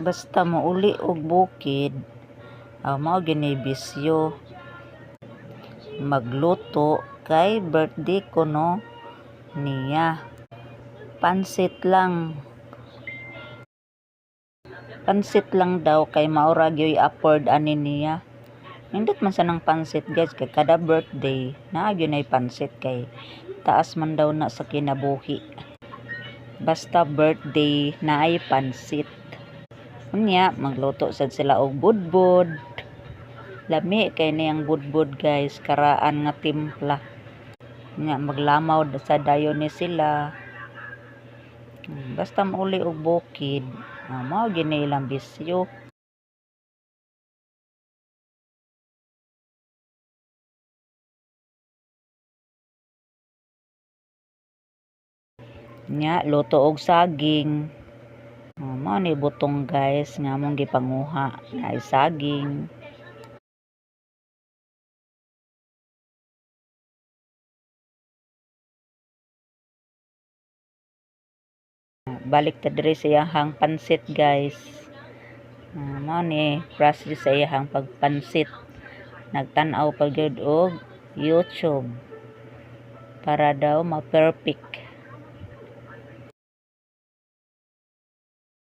Basta mauli og bukid, mao gini bisyo magluto kay birthday ko no niya. Pansit lang daw kay maura gyoy afford ani niya. Nindot man sa nang pansit guys kay kada birthday naa gyud nay pansit kay taas man daw na sa kinabuhi. Basta birthday naay pansit. Unya magluto sad sila og budbud. Lami kay niyang budbud guys, karaan nga timpla. Unya maglamaw sa dayon ni sila. Basta mauli og bukid, mao gini ilang bisyo. Nya luto og saging. Mao ni butong guys nga among gipanguha na saging. Balik ta diri sa iyahang pansit guys. Mao ni process sa iyahang pagpansit. Nagtan-aw pa gyud og YouTube para daw ma-perfect.